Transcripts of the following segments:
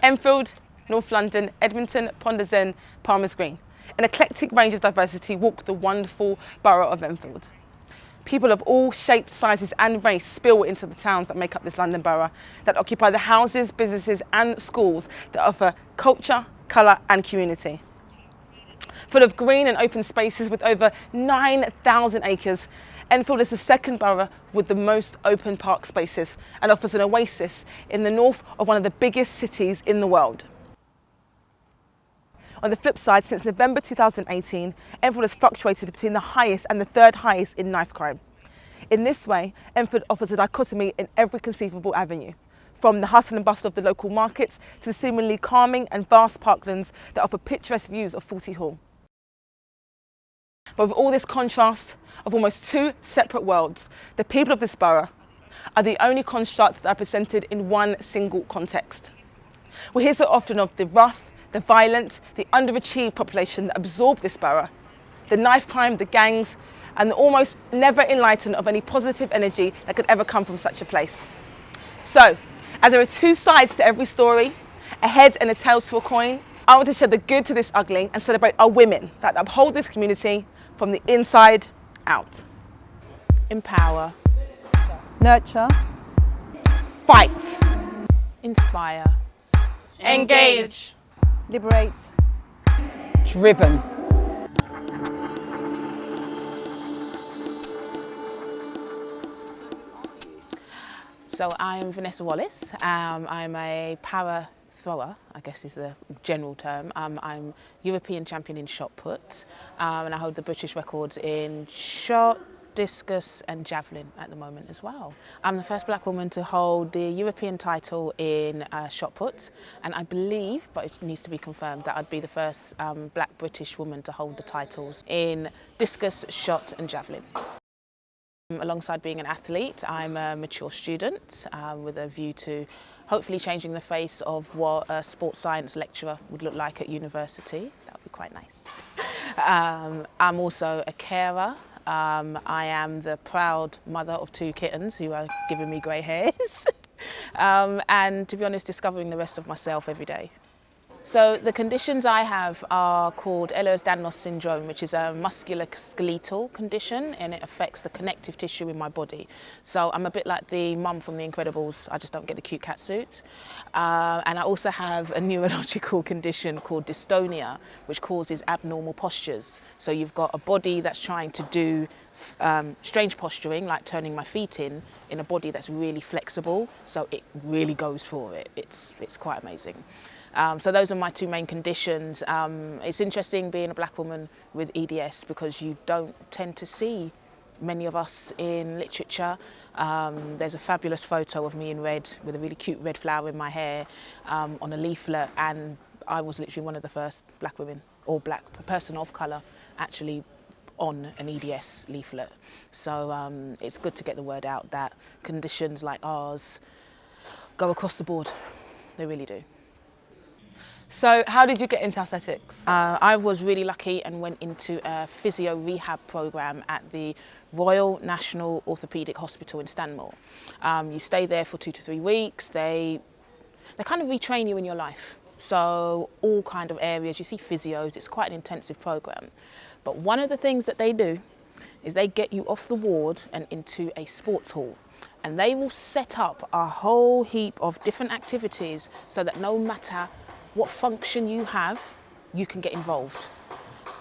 Enfield, North London, Edmonton, Ponders End, Palmer's Green. An eclectic range of diversity walk the wonderful borough of Enfield. People of all shapes, sizes and race spill into the towns that make up this London borough, that occupy the houses, businesses and schools that offer culture, colour and community. Full of green and open spaces with over 9,000 acres, Enfield is the second borough with the most open park spaces and offers an oasis in the north of one of the biggest cities in the world. On the flip side, since November 2018, Enfield has fluctuated between the highest and the third highest in knife crime. In this way, Enfield offers a dichotomy in every conceivable avenue, from the hustle and bustle of the local markets to the seemingly calming and vast parklands that offer picturesque views of Forty Hall. But with all this contrast of almost two separate worlds, the people of this borough are the only constructs that are presented in one single context. We hear so often of the rough, the violent, the underachieved population that absorb this borough, the knife crime, the gangs, and the almost never enlightened of any positive energy that could ever come from such a place. So, as there are two sides to every story, a head and a tail to a coin, I want to shed the good to this ugly and celebrate our women that uphold this community from the inside out. Empower. Nurture. Fight. Inspire. Engage. Liberate. Driven. So I'm Vanessa Wallace. I'm a para thrower, I guess is the general term. I'm European champion in shot put, and I hold the British records in shot, discus and javelin at the moment as well. I'm the first black woman to hold the European title in shot put, and I believe, but it needs to be confirmed, that I'd be the first black British woman to hold the titles in discus, shot and javelin. Alongside being an athlete, I'm a mature student with a view to hopefully changing the face of what a sports science lecturer would look like at university. That would be quite nice. I'm also a carer. I am the proud mother of two kittens who are giving me grey hairs. And to be honest, discovering the rest of myself every day. So the conditions I have are called Ehlers-Danlos syndrome, which is a musculoskeletal condition, and it affects the connective tissue in my body. So I'm a bit like the mum from The Incredibles, I just don't get the cute cat suit. And I also have a neurological condition called dystonia, which causes abnormal postures. So you've got a body that's trying to do strange posturing, like turning my feet in a body that's really flexible, so it really goes for it. It's quite amazing. So those are my two main conditions. It's interesting being a black woman with EDS because you don't tend to see many of us in literature. There's a fabulous photo of me in red with a really cute red flower in my hair on a leaflet, and I was literally one of the first black women or black person of colour actually on an EDS leaflet. So it's good to get the word out that conditions like ours go across the board. They really do. So how did you get into athletics? I was really lucky and went into a physio rehab programme at the Royal National Orthopaedic Hospital in Stanmore. You stay there for 2 to 3 weeks. They kind of retrain you in your life. So all kind of areas, you see physios, it's quite an intensive programme. But one of the things that they do is they get you off the ward and into a sports hall. And they will set up a whole heap of different activities so that no matter what function you have, you can get involved.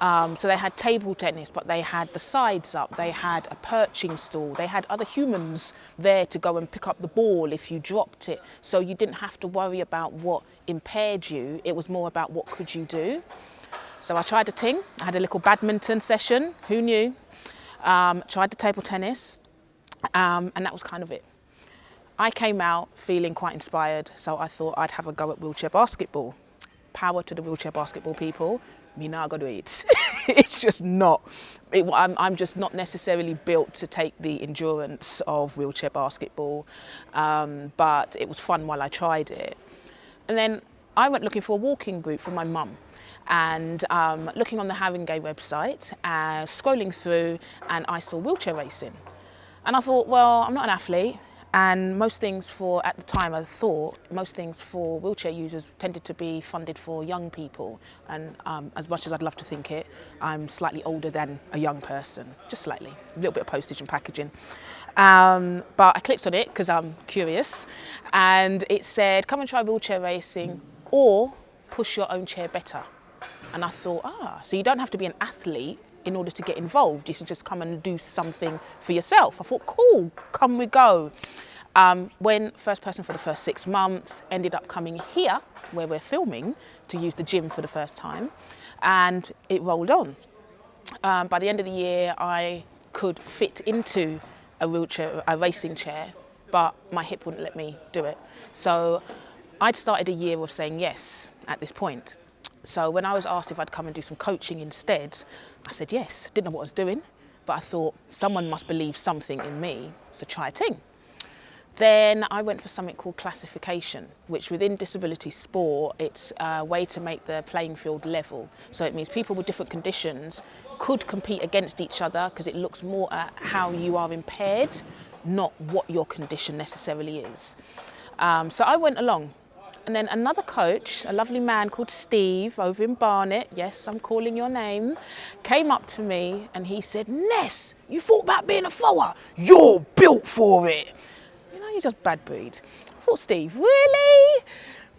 So they had table tennis, but they had the sides up, they had a perching stool, they had other humans there to go and pick up the ball if you dropped it. So you didn't have to worry about what impaired you, it was more about what could you do. So I tried a ting, I had a little badminton session, who knew? Tried the table tennis, and that was kind of it. I came out feeling quite inspired, so I thought I'd have a go at wheelchair basketball. Power to the wheelchair basketball people. Me now got to it. It's just not. I'm just not necessarily built to take the endurance of wheelchair basketball, but it was fun while I tried it. And then I went looking for a walking group for my mum, and looking on the Haringey website, scrolling through, and I saw wheelchair racing. And I thought, well, I'm not an athlete, And most things at the time, I thought, most things for wheelchair users tended to be funded for young people. And as much as I'd love to think it, I'm slightly older than a young person, just slightly, a little bit of postage and packaging. But I clicked on it because I'm curious, and it said, come and try wheelchair racing or push your own chair better. And I thought, so you don't have to be an athlete in order to get involved. You can just come and do something for yourself. I thought, cool, come we go. Went first person for the first 6 months, ended up coming here where we're filming to use the gym for the first time, and it rolled on. By the end of the year, I could fit into a racing chair, but my hip wouldn't let me do it. So I'd started a year of saying yes at this point. So when I was asked if I'd come and do some coaching instead, I said yes. Didn't know what I was doing, but I thought someone must believe something in me, so try a thing. Then I went for something called classification, which within disability sport, it's a way to make the playing field level. So it means people with different conditions could compete against each other because it looks more at how you are impaired, not what your condition necessarily is. So I went along. And then another coach, a lovely man called Steve over in Barnet, yes, I'm calling your name, came up to me and he said, Ness, you thought about being a thrower? You're built for it. You know, you're just bad breed. I thought, Steve, really?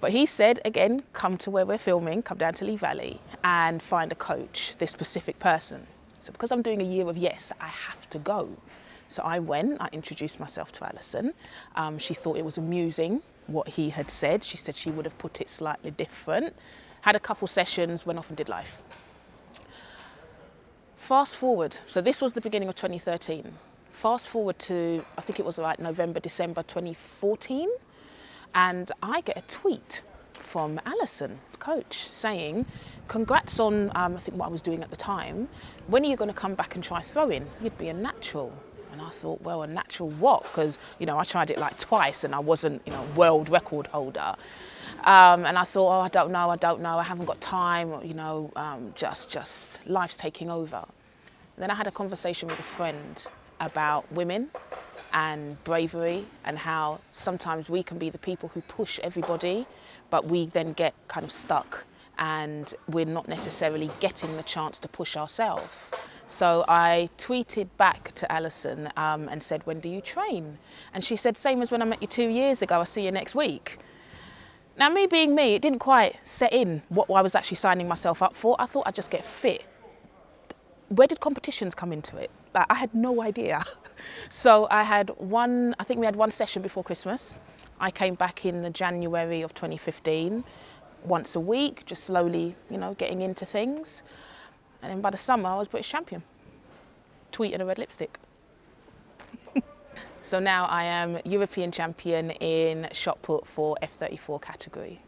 But he said, again, come to where we're filming, come down to Lee Valley and find a coach, this specific person. So because I'm doing a year of yes, I have to go. So I went, I introduced myself to Alison. She thought it was amusing what he had said. She said she would have put it slightly different. Had a couple sessions, went off and did life. Fast forward, so this was the beginning of 2013. Fast forward to, I think it was like November, December 2014. And I get a tweet from Alison, coach, saying, congrats on, I think what I was doing at the time. When are you going to come back and try throwing? You'd be a natural. And I thought, well, a natural what? Because, you know, I tried it like twice and I wasn't, you know, world record holder. And I thought, I don't know, I haven't got time, you know, just life's taking over. Then I had a conversation with a friend about women and bravery and how sometimes we can be the people who push everybody, but we then get kind of stuck and we're not necessarily getting the chance to push ourselves. So I tweeted back to Alison and said, when do you train? And she said, same as when I met you 2 years ago, I'll see you next week. Now, me being me, it didn't quite set in what I was actually signing myself up for. I thought I'd just get fit. Where did competitions come into it? Like, I had no idea. So I think we had one session before Christmas. I came back in the January of 2015, once a week, just slowly, you know, getting into things. And then by the summer, I was British champion. Tweeted a red lipstick. So now I am European champion in shot put for F34 category.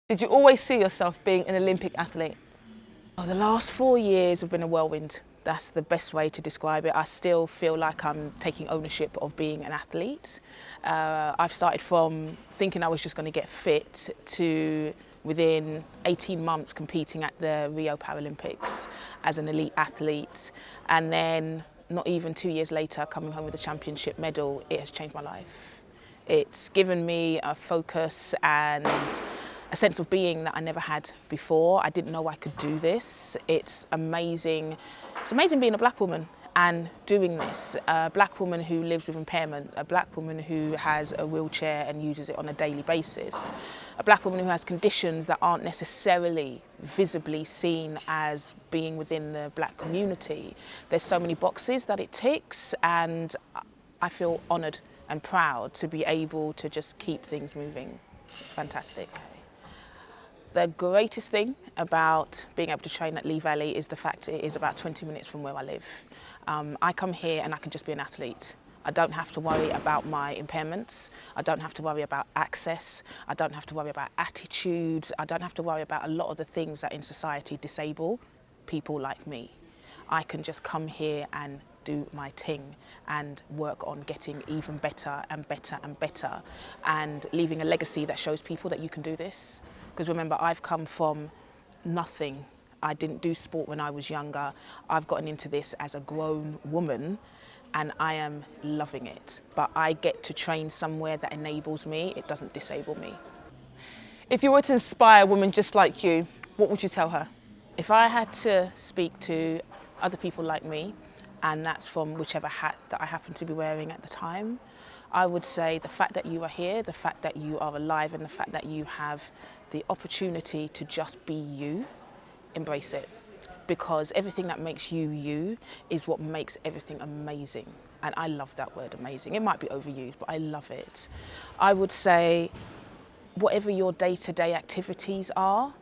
Did you always see yourself being an Olympic athlete? Oh, the last 4 years have been a whirlwind. That's the best way to describe it. I still feel like I'm taking ownership of being an athlete. I've started from thinking I was just going to get fit to within 18 months competing at the Rio Paralympics as an elite athlete. And then not even 2 years later, coming home with a championship medal. It has changed my life. It's given me a focus and a sense of being that I never had before. I didn't know I could do this. It's amazing. It's amazing being a black woman and doing this. A black woman who lives with impairment, a black woman who has a wheelchair and uses it on a daily basis, a black woman who has conditions that aren't necessarily visibly seen as being within the black community. There's so many boxes that it ticks, and I feel honoured and proud to be able to just keep things moving. It's fantastic. The greatest thing about being able to train at Lee Valley is the fact it is about 20 minutes from where I live. I come here and I can just be an athlete. I don't have to worry about my impairments. I don't have to worry about access. I don't have to worry about attitudes. I don't have to worry about a lot of the things that in society disable people like me. I can just come here and do my thing and work on getting even better and better and better and leaving a legacy that shows people that you can do this. Because remember, I've come from nothing. I didn't do sport when I was younger. I've gotten into this as a grown woman and I am loving it. But I get to train somewhere that enables me, it doesn't disable me. If you were to inspire a woman just like you, what would you tell her? If I had to speak to other people like me, and that's from whichever hat that I happen to be wearing at the time, I would say the fact that you are here, the fact that you are alive, and the fact that you have the opportunity to just be you, embrace it. Because everything that makes you you is what makes everything amazing. And I love that word, amazing. It might be overused, but I love it. I would say whatever your day-to-day activities are,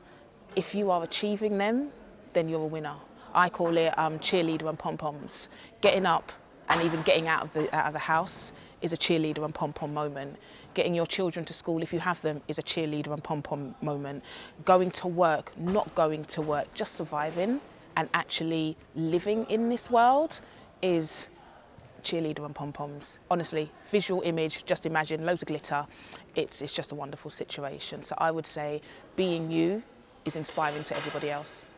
if you are achieving them, then you're a winner. I call it cheerleader and pom-poms. Getting up and even getting out of the house is a cheerleader and pom-pom moment. Getting your children to school, if you have them, is a cheerleader and pom-pom moment. Going to work, not going to work, just surviving and actually living in this world is cheerleader and pom-poms. Honestly, visual image, just imagine loads of glitter. It's just a wonderful situation. So I would say being you is inspiring to everybody else.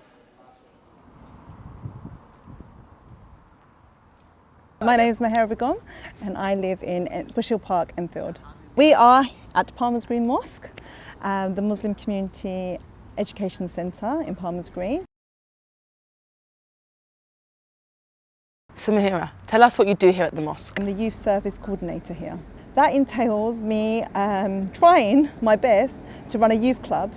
My name is Mahera and I live in Bush Hill Park, Enfield. We are at Palmer's Green Mosque, the Muslim Community Education Centre in Palmer's Green. So Mahera, tell us what you do here at the mosque. I'm the youth service coordinator here. That entails me trying my best to run a youth club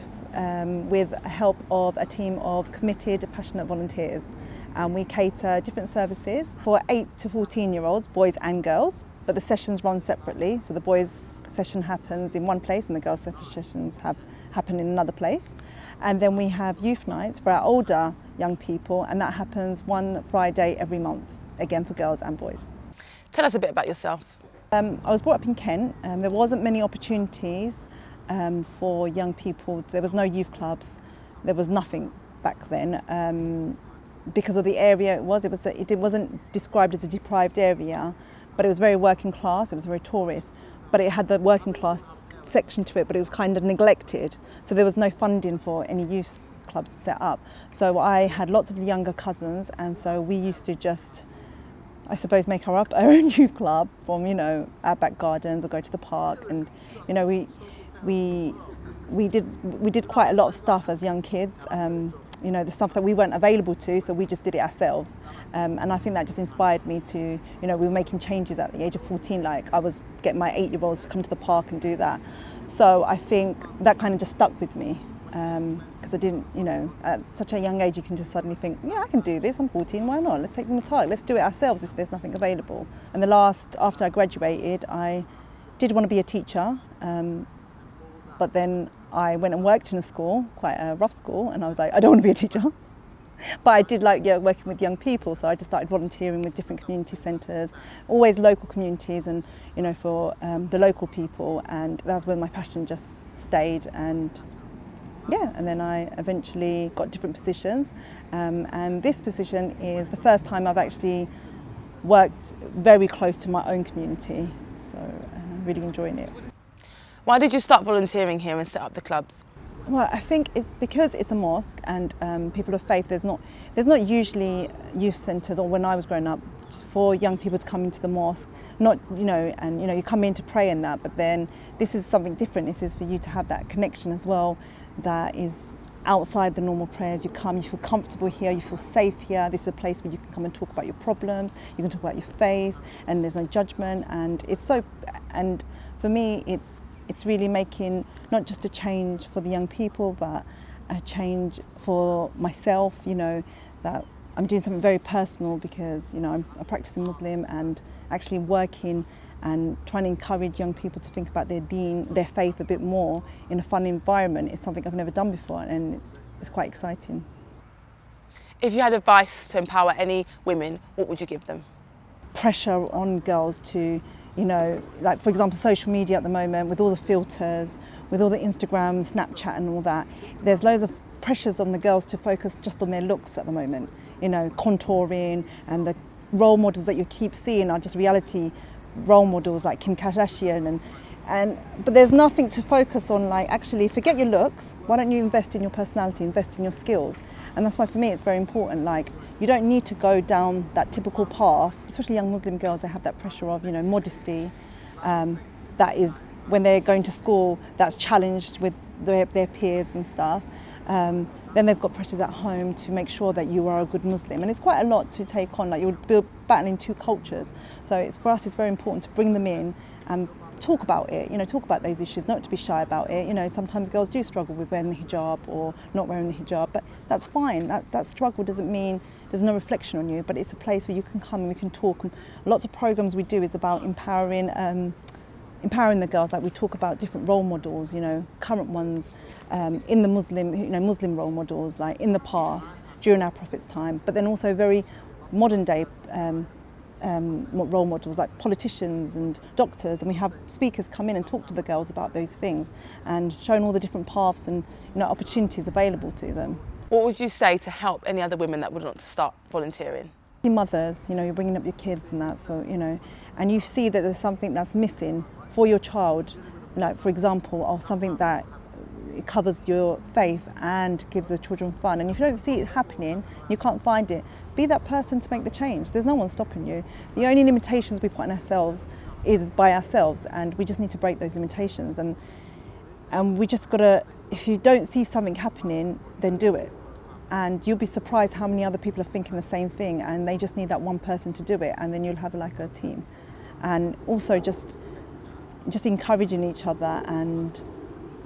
with the help of a team of committed, passionate volunteers. And we cater different services for 8 to 14-year-olds, boys and girls, but the sessions run separately. So the boys' session happens in one place and the girls' sessions happen in another place. And then we have youth nights for our older young people, and that happens one Friday every month, again for girls and boys. Tell us a bit about yourself. I was brought up in Kent. There wasn't many opportunities for young people. There was no youth clubs. There was nothing back then. Because of the area it wasn't described as a deprived area, but it was very working class, it was very tourist, but it had the working class section to it, but it was kind of neglected. So there was no funding for any youth clubs set up. So I had lots of younger cousins, and so we used to just, I suppose, make our own youth club from, our back gardens or go to the park. And, we did quite a lot of stuff as young kids. The stuff that we weren't available to, so we just did it ourselves. And I think that just inspired me to, we were making changes at the age of 14, like I was getting my 8-year-olds to come to the park and do that. So I think that kind of just stuck with me, because I didn't, at such a young age you can just suddenly think, yeah, I can do this, I'm 14, why not? Let's take them to the park, let's do it ourselves if there's nothing available. And after I graduated, I did want to be a teacher, but then I went and worked in a school, quite a rough school, and I was like, I don't want to be a teacher. But I did like working with young people, so I just started volunteering with different community centres, always local communities and, for the local people, and that's where my passion just stayed. And then I eventually got different positions, and this position is the first time I've actually worked very close to my own community, so I'm really enjoying it. Why did you start volunteering here and set up the clubs? Well, I think it's because it's a mosque and people of faith. There's not usually youth centres, or when I was growing up, for young people to come into the mosque. You come in to pray and that, but then this is something different. This is for you to have that connection as well, that is outside the normal prayers. You come, you feel comfortable here, you feel safe here. This is a place where you can come and talk about your problems, you can talk about your faith, and there's no judgment. And for me, it's really making not just a change for the young people, but a change for myself, that I'm doing something very personal because, I'm a practicing Muslim, and actually working and trying to encourage young people to think about their deen, their faith a bit more in a fun environment is something I've never done before, and it's quite exciting. If you had advice to empower any women, what would you give them? Pressure on girls to, like for example, social media at the moment, with all the filters, with all the Instagram, Snapchat and all that, there's loads of pressures on the girls to focus just on their looks at the moment, contouring, and the role models that you keep seeing are just reality role models like Kim Kardashian, and But there's nothing to focus on, like, actually forget your looks, why don't you invest in your personality, invest in your skills? And that's why for me it's very important, like, you don't need to go down that typical path, especially young Muslim girls, they have that pressure of, modesty, that is when they're going to school, that's challenged with their peers and stuff. Then they've got pressures at home to make sure that you are a good Muslim, and it's quite a lot to take on, like you're battling two cultures. So for us it's very important to bring them in and talk about it, talk about those issues, not to be shy about it. Sometimes girls do struggle with wearing the hijab or not wearing the hijab, but that's fine. That struggle doesn't mean there's no reflection on you, but it's a place where you can come and we can talk. And lots of programs we do is about empowering the girls. Like we talk about different role models, current ones, in the Muslim role models, like in the past, during our Prophet's time, but then also very modern day role models like politicians and doctors, and we have speakers come in and talk to the girls about those things and showing all the different paths and opportunities available to them. What would you say to help any other women that would want to start volunteering? Mothers, you're bringing up your kids and that, and you see that there's something that's missing for your child, for example, or something that it covers your faith and gives the children fun. And if you don't see it happening, you can't find it, be that person to make the change. There's no one stopping you. The only limitations we put on ourselves is by ourselves, and we just need to break those limitations. And we just gotta, if you don't see something happening, then do it. And you'll be surprised how many other people are thinking the same thing, and they just need that one person to do it, and then you'll have like a team. And also just encouraging each other and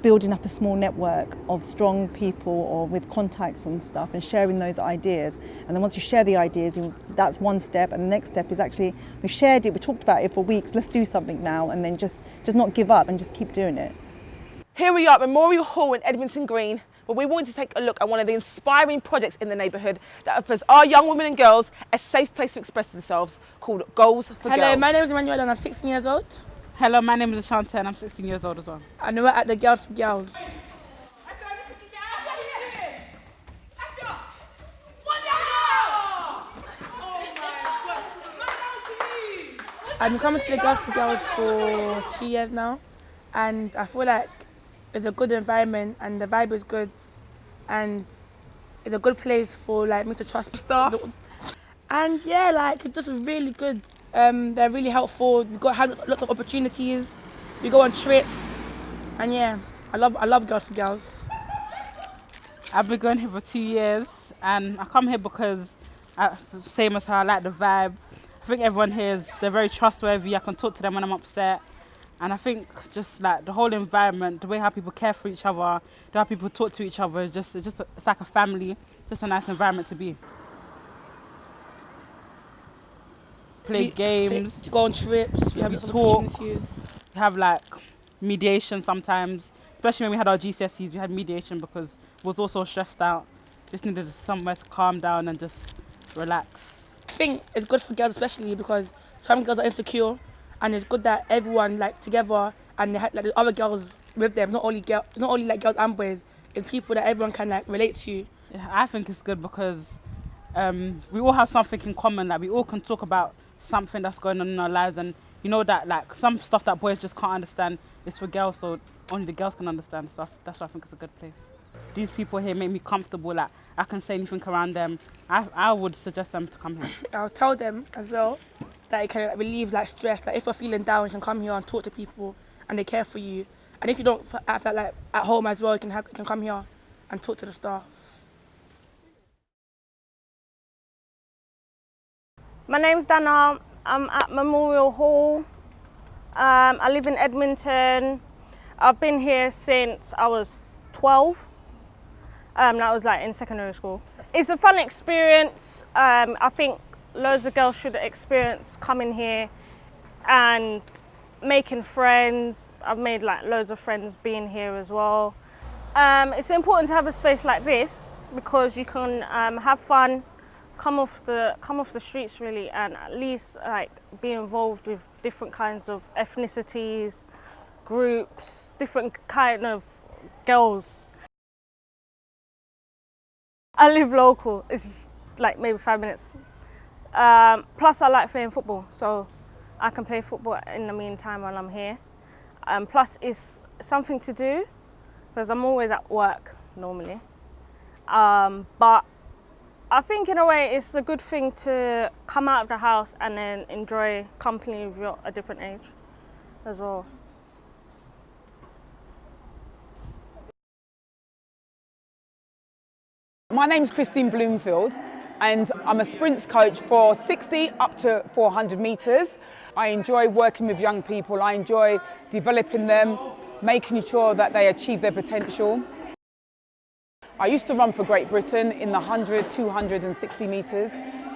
building up a small network of strong people or with contacts and stuff, and sharing those ideas. And then once you share the ideas, that's one step, and the next step is actually, we've shared it, we talked about it for weeks, let's do something now, and then just not give up and just keep doing it. Here we are at Memorial Hall in Edmonton Green, where we wanted to take a look at one of the inspiring projects in the neighbourhood that offers our young women and girls a safe place to express themselves, called Goals for Girls. Hello, my name is Emmanuela and I'm 16 years old. Hello, my name is Ashante and I'm 16 years old as well. And we're at the Girls for Girls. I've been coming to the Girls for Girls for 2 years now, and I feel like it's a good environment and the vibe is good, and it's a good place for me to trust staff. And yeah, it's just really good. They're really helpful. We have lots of opportunities. We go on trips, and yeah, I love Girls for Girls. I've been going here for 2 years, and I come here because, same as her, I like the vibe. I think everyone here they're very trustworthy. I can talk to them when I'm upset, and I think just the whole environment, the way how people care for each other, the way how people talk to each other, it's like a family. Just a nice environment to be. Play games, to go on trips, we have lots of opportunities. We have mediation sometimes, especially when we had our GCSEs, we had mediation because we was also stressed out. Just needed somewhere to calm down and just relax. I think it's good for girls especially because some girls are insecure, and it's good that everyone together and they have the other girls with them, not only girls and boys, it's people that everyone can relate to. Yeah, I think it's good because we all have something in common, we all can talk about something that's going on in our lives, and that some stuff that boys just can't understand is for girls, so only the girls can understand. So that's why I think it's a good place. These people here make me comfortable, I can say anything around them. I would suggest them to come here. I'll tell them as well that it can relieve stress. If you're feeling down, you can come here and talk to people and they care for you. And if you don't have that at home as well, you can come here and talk to the staff. My name's Dana. I'm at Memorial Hall. I live in Edmonton. I've been here since I was 12. That was in secondary school. It's a fun experience. I think loads of girls should experience coming here and making friends. I've made loads of friends being here as well. It's important to have a space like this because you can have fun, come off the streets really, and at least be involved with different kinds of ethnicities, groups, different kind of girls. I live local. It's maybe 5 minutes. Plus I like playing football, so I can play football in the meantime while I'm here. Plus it's something to do because I'm always at work normally. But I think in a way it's a good thing to come out of the house and then enjoy company if you're a different age as well. My name's Christine Bloomfield and I'm a sprints coach for 60 up to 400 metres. I enjoy working with young people, I enjoy developing them, making sure that they achieve their potential. I used to run for Great Britain in the 100, 260 metres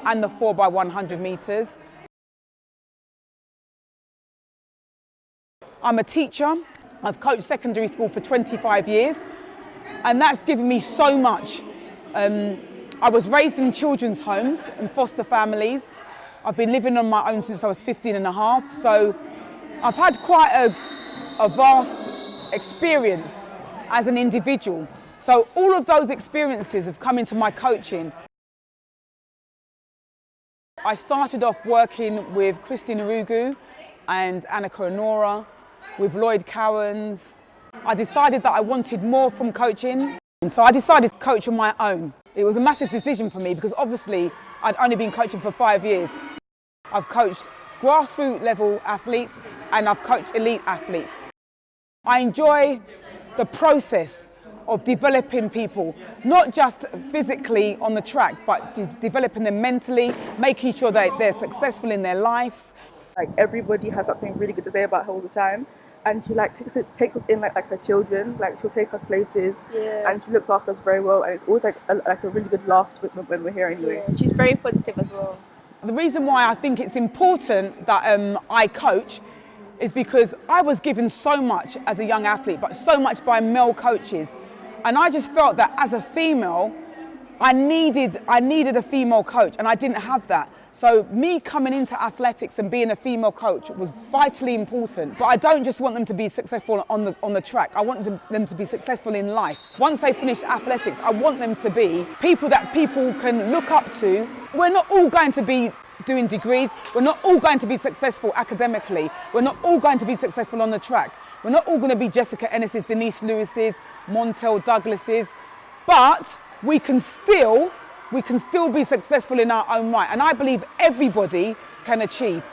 and the 4x100 metres. I'm a teacher. I've coached secondary school for 25 years and that's given me so much. I was raised in children's homes and foster families. I've been living on my own since I was 15 and a half, so I've had quite a vast experience as an individual. So all of those experiences have come into my coaching. I started off working with Christina Urugu and Annika Honora, with Lloyd Cowans. I decided that I wanted more from coaching, and so I decided to coach on my own. It was a massive decision for me because obviously I'd only been coaching for 5 years. I've coached grassroots level athletes and I've coached elite athletes. I enjoy the process of developing people, not just physically on the track, but developing them mentally, making sure that they're successful in their lives. Like everybody has something really good to say about her all the time, and she like takes us in like her children. Like she'll take us places, and she looks after us very well. And it's always like a really good laugh when we're here anyway. Yeah, she's very positive as well. The reason why I think it's important that I coach is because I was given so much as a young athlete, but so much by male coaches. And I just felt that as a female, I needed a female coach, and I didn't have that. So me coming into athletics and being a female coach was vitally important. But I don't just want them to be successful on the track. I want them to be successful in life. Once they finish athletics, I want them to be people that people can look up to. We're not all going to be doing degrees. We're not all going to be successful academically. We're not all going to be successful on the track. We're not all going to be Jessica Ennis's, Denise Lewis's, Montell Douglas's, but we can still be successful in our own right. And I believe everybody can achieve.